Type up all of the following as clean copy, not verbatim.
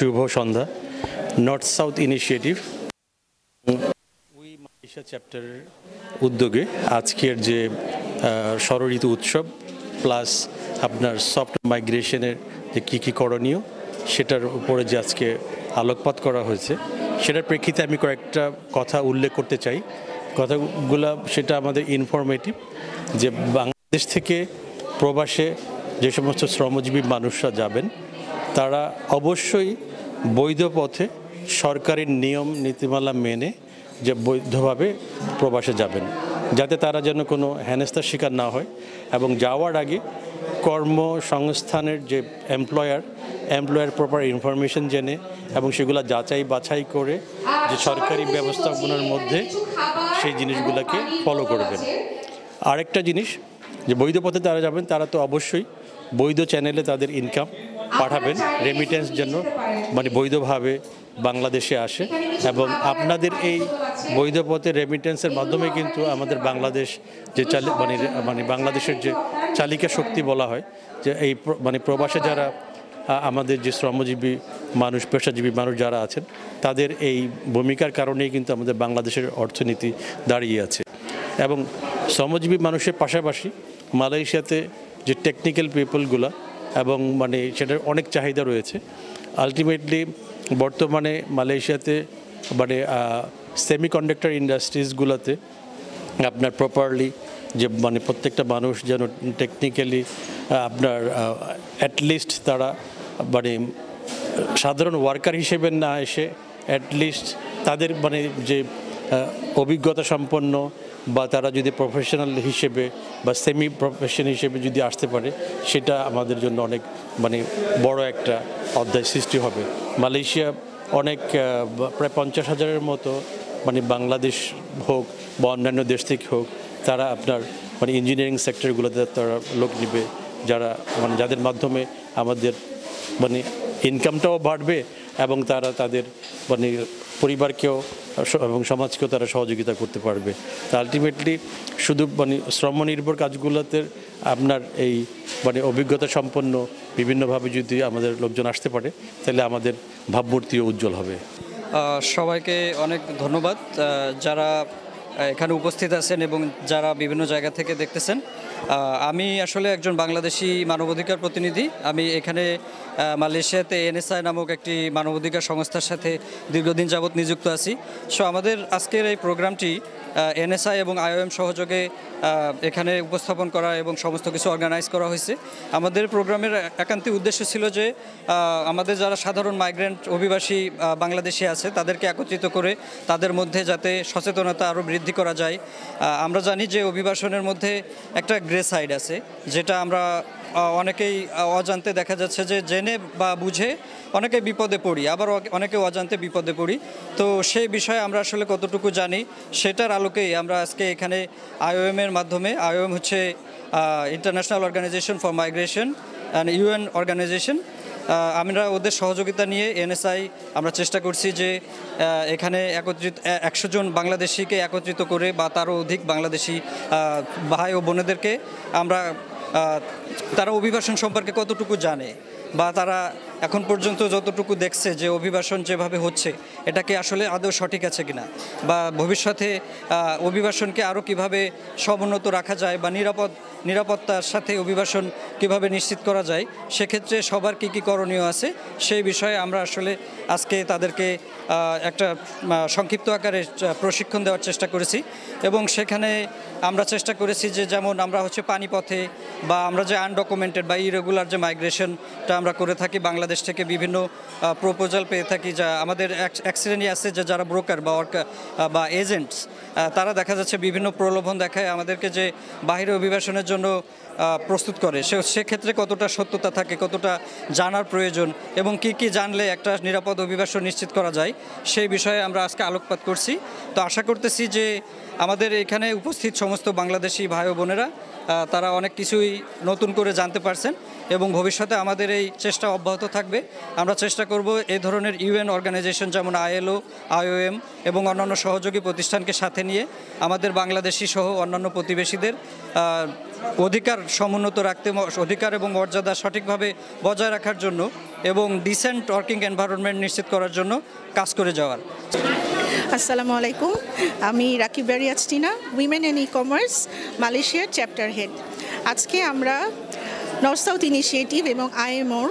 শুভ সন্ধ্যা। North south initiative উই Malaysia চ্যাপ্টারের উদ্যোগে আজকের যে ষড় ঋতু উৎসব প্লাস আপনার সফট মাইগ্রেশনের যে কী করণীয় সেটার উপরে যে আজকে আলোকপাত করা হয়েছে, সেটার প্রেক্ষিতে আমি কয়েকটা কথা উল্লেখ করতে চাই। কথাগুলো সেটা আমাদের ইনফরমেটিভ, যে বাংলাদেশ থেকে প্রবাসে যে সমস্ত শ্রমজীবী মানুষরা যাবেন তারা অবশ্যই বৈধ পথে সরকারি নিয়ম নীতিমালা মেনে যে বৈধভাবে প্রবাসে যাবেন, যাতে তারা যেন কোনো হেনস্থার শিকার না হয় এবং যাওয়ার আগে কর্মসংস্থানের যে এমপ্লয়ার প্রপার ইনফরমেশন জেনে এবং সেগুলো যাচাই বাছাই করে যে সরকারি ব্যবস্থাপনার মধ্যে সেই জিনিসগুলোকে ফলো করবেন। আরেকটা জিনিস, যে বৈধ পথে তারা যাবেন তারা তো অবশ্যই বৈধ চ্যানেলে তাদের ইনকাম পাঠাবেন, রেমিটেন্স যেন বৈধভাবে বাংলাদেশে আসে এবং আপনাদের এই বৈধ পথে রেমিটেন্সের মাধ্যমে কিন্তু আমাদের বাংলাদেশ যে বাংলাদেশের যে চালিকা শক্তি বলা হয়, যে এই প্রবাসে যারা আমাদের যে শ্রমজীবী মানুষ, পেশাজীবী মানুষ যারা আছেন তাদের এই ভূমিকার কারণেই কিন্তু আমাদের বাংলাদেশের অর্থনীতি দাঁড়িয়ে আছে। এবং শ্রমজীবী মানুষের পাশাপাশি মালয়েশিয়াতে যে টেকনিক্যাল পিপলগুলো এবং সেটার অনেক চাহিদা রয়েছে। আলটিমেটলি বর্তমানে মালয়েশিয়াতে সেমিকন্ডাক্টর ইন্ডাস্ট্রিজগুলোতে আপনার প্রপারলি যে প্রত্যেকটা মানুষ যেন টেকনিক্যালি আপনার অ্যাটলিস্ট তারা সাধারণ ওয়ার্কার হিসেবে না এসে অ্যাটলিস্ট তাদের যে অভিজ্ঞতা সম্পন্ন বা তারা যদি প্রফেশনাল হিসেবে বা সেমি প্রফেশন হিসেবে যদি আসতে পারে, সেটা আমাদের জন্য অনেক বড় একটা অধ্যায় সৃষ্টি হবে। মালয়েশিয়া অনেক প্রায় 50,000-এর মতো বাংলাদেশ হোক বা অন্যান্য দেশ থেকে হোক, তারা আপনার ইঞ্জিনিয়ারিং সেক্টরগুলোতে তারা লোক নেবে, যারা যাদের মাধ্যমে আমাদের ইনকামটাও বাড়বে এবং তারা তাদের পরিবারকেও এবং সমাজকেও তারা সহযোগিতা করতে পারবে। তা আলটিমেটলি শুধু শ্রমনির্ভর কাজগুলোতে আপনার এই অভিজ্ঞতা সম্পন্ন বিভিন্নভাবে যদি আমাদের লোকজন আসতে পারে, তাহলে আমাদের ভাবমূর্তিও উজ্জ্বল হবে। সবাইকে অনেক ধন্যবাদ যারা এখানে উপস্থিত আছেন এবং যারা বিভিন্ন জায়গা থেকে দেখতেছেন। আমি আসলে একজন বাংলাদেশি মানবাধিকার প্রতিনিধি। আমি এখানে মালয়েশিয়াতে এনএসআই নামক একটি মানবাধিকার সংস্থার সাথে দীর্ঘদিন যাবৎ নিযুক্ত আছি। সো আমাদের আজকের এই প্রোগ্রামটি এনএসআই এবং আইওএম সহযোগে এখানে উপস্থাপন করা এবং সমস্ত কিছু অর্গানাইজ করা হয়েছে। আমাদের প্রোগ্রামের একান্তই উদ্দেশ্য ছিল যে আমাদের যারা সাধারণ মাইগ্রেন্ট অভিবাসী বাংলাদেশি আছে তাদেরকে একত্রিত করে তাদের মধ্যে যাতে সচেতনতা আরও বৃদ্ধি করা যায়। আমরা জানি যে অভিবাসনের মধ্যে একটা গ্রে সাইড আছে, যেটা আমরা অনেকেই অজান্তে দেখা যাচ্ছে যে জেনে বা বুঝে অনেকে বিপদে পড়ি, আবার অনেকে অজান্তে বিপদে পড়ি। তো সেই বিষয়ে আমরা আসলে কতটুকু জানি সেটার আলোকেই আমরা আজকে এখানে আইওএমের মাধ্যমে, আইওএম হচ্ছে International Organization for Migration and UN organization, আমরা ওদের সহযোগিতা নিয়ে এনএসআই আমরা চেষ্টা করছি যে এখানে 100 জন বাংলাদেশিকে একত্রিত করে বা তারও অধিক বাংলাদেশি ভাই ও বোনেদেরকে আমরা তারা অভিবাসন সম্পর্কে কতটুকু জানে বা তারা এখন পর্যন্ত যতটুকু দেখছে যে অভিবাসন যেভাবে হচ্ছে এটা কি আসলে আদৌ সঠিক আছে কিনা, বা ভবিষ্যতে অভিবাসনকে আরও কিভাবে সমুন্নত রাখা যায় বা নিরাপত্তার সাথে অভিবাসন কিভাবে নিশ্চিত করা যায়, সেক্ষেত্রে সবার কী কী করণীয় আছে সেই বিষয়ে আমরা আসলে আজকে তাদেরকে একটা সংক্ষিপ্ত আকারে প্রশিক্ষণ দেওয়ার চেষ্টা করেছি। এবং সেখানে আমরা চেষ্টা করেছি যে যেমন আমরা হচ্ছে পানিপথে বা আমরা যে আনডকুমেন্টেড বা ইরেগুলার যে মাইগ্রেশনটা আমরা করে থাকি, বাংলাদেশ থেকে বিভিন্ন প্রপোজাল পেয়ে থাকি, যা আমাদের এক শ্রেণী আছে যে যারা ব্রোকার বা এজেন্টস, তারা দেখা যাচ্ছে বিভিন্ন প্রলোভন দেখায় আমাদেরকে যে বাইরে অভিবাসনের জন্য প্রস্তুত করে। সেক্ষেত্রে কতটা সত্যতা থাকে, কতটা জানার প্রয়োজন এবং কি কি জানলে একটা নিরাপদ অভিবাসন নিশ্চিত করা যায়, সেই বিষয়ে আমরা আজকে আলোকপাত করছি। তো আশা করতেছি যে আমাদের এখানে উপস্থিত সমস্ত বাংলাদেশি ভাই ও বোনেরা তারা অনেক কিছুই নতুন করে জানতে পারছেন এবং ভবিষ্যতে আমাদের এই চেষ্টা অব্যাহত থাকবে। আমরা চেষ্টা করব এই ধরনের ইউএন অর্গানাইজেশন যেমন আইএলও, আইওএম এবং অন্যান্য সহযোগী প্রতিষ্ঠানকে সাথে নিয়ে আমাদের বাংলাদেশি সহ অন্যান্য প্রতিবেশীদের অধিকার সমুন্নত রাখতে, অধিকার এবং মর্যাদা সঠিকভাবে বজায় রাখার জন্য এবং ডিসেন্ট ওয়ার্কিং এনভায়রনমেন্ট নিশ্চিত করার জন্য কাজ করে যাওয়ার। আসসালামু আলাইকুম, আমি রাকিব বারিয়াজ টিনা, উইমেন ইন ই-কমার্স মালয়েশিয়ার চ্যাপ্টার হেড। আজকে আমরা নর্থ সাউথ ইনিশিয়েটিভ এবং আইএমওর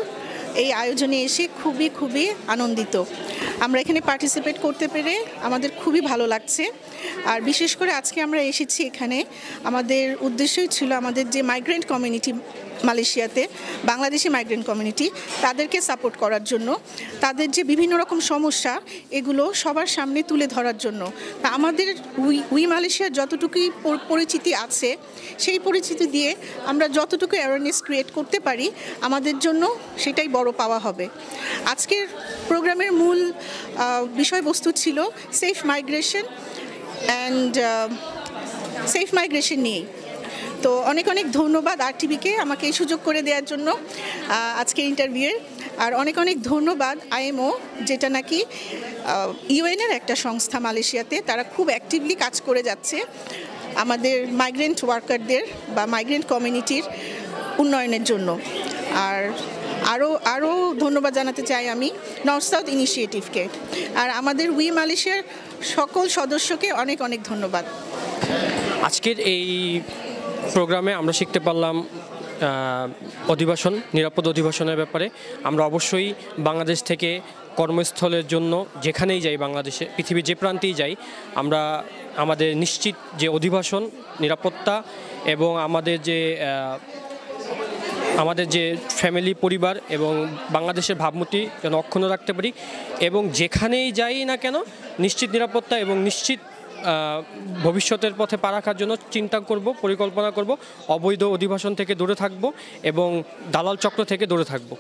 এই আয়োজনে এসে খুবই আনন্দিত। আমরা এখানে পার্টিসিপেট করতে পেরে আমাদের খুবই ভালো লাগছে। আর বিশেষ করে আজকে আমরা এসেছি এখানে, আমাদের উদ্দেশ্যই ছিল আমাদের যে মাইগ্রেন্ট কমিউনিটি মালয়েশিয়াতে, বাংলাদেশি মাইগ্রেন্ট কমিউনিটি, তাদেরকে সাপোর্ট করার জন্য, তাদের যে বিভিন্ন রকম সমস্যা এগুলো সবার সামনে তুলে ধরার জন্য। তা আমাদের উই মালয়েশিয়ার যতটুকুই পরিচিতি আছে, সেই পরিচিতি দিয়ে আমরা যতটুকু অ্যাওয়ারনেস ক্রিয়েট করতে পারি আমাদের জন্য সেটাই বড় পাওয়া হবে। আজকের প্রোগ্রামের মূল বিষয়বস্তু ছিল safe migration and safe migration নিয়েই। তো অনেক ধন্যবাদ আরটিভিকে আমাকে এই সুযোগ করে দেওয়ার জন্য আজকের ইন্টারভিউয়ের। আর অনেক ধন্যবাদ আইএমও, যেটা নাকি ইউএনের একটা সংস্থা মালয়েশিয়াতে, তারা খুব অ্যাক্টিভলি কাজ করে যাচ্ছে আমাদের মাইগ্রেন্ট ওয়ার্কারদের বা মাইগ্রেন্ট কমিউনিটির উন্নয়নের জন্য। আর আরও ধন্যবাদ জানাতে চাই আমি নর্থ সাউথ ইনিশিয়েটিভকে, আর আমাদের উই মালয়েশিয়ার সকল সদস্যকে অনেক ধন্যবাদ। আজকের এই প্রোগ্রামে আমরা শিখতে পারলাম অধিবাসন, নিরাপদ অধিবাসনের ব্যাপারে। আমরা অবশ্যই বাংলাদেশ থেকে কর্মস্থলের জন্য যেখানেই যাই, বাংলাদেশে পৃথিবীর যে প্রান্তেই যাই, আমরা আমাদের নিশ্চিত যে অধিবাসন, নিরাপত্তা এবং আমাদের যে ফ্যামিলি, পরিবার এবং বাংলাদেশের ভাবমূর্তি যেন অক্ষুণ্ণ রাখতে পারি, এবং যেখানেই যাই না কেন নিশ্চিত নিরাপত্তা এবং নিশ্চিত ভবিষ্যতের পথে পা রাখার জন্য চিন্তা করব, পরিকল্পনা করব, অবৈধ অধিবাসন থেকে দূরে থাকব এবং দালাল চক্র থেকে দূরে থাকব।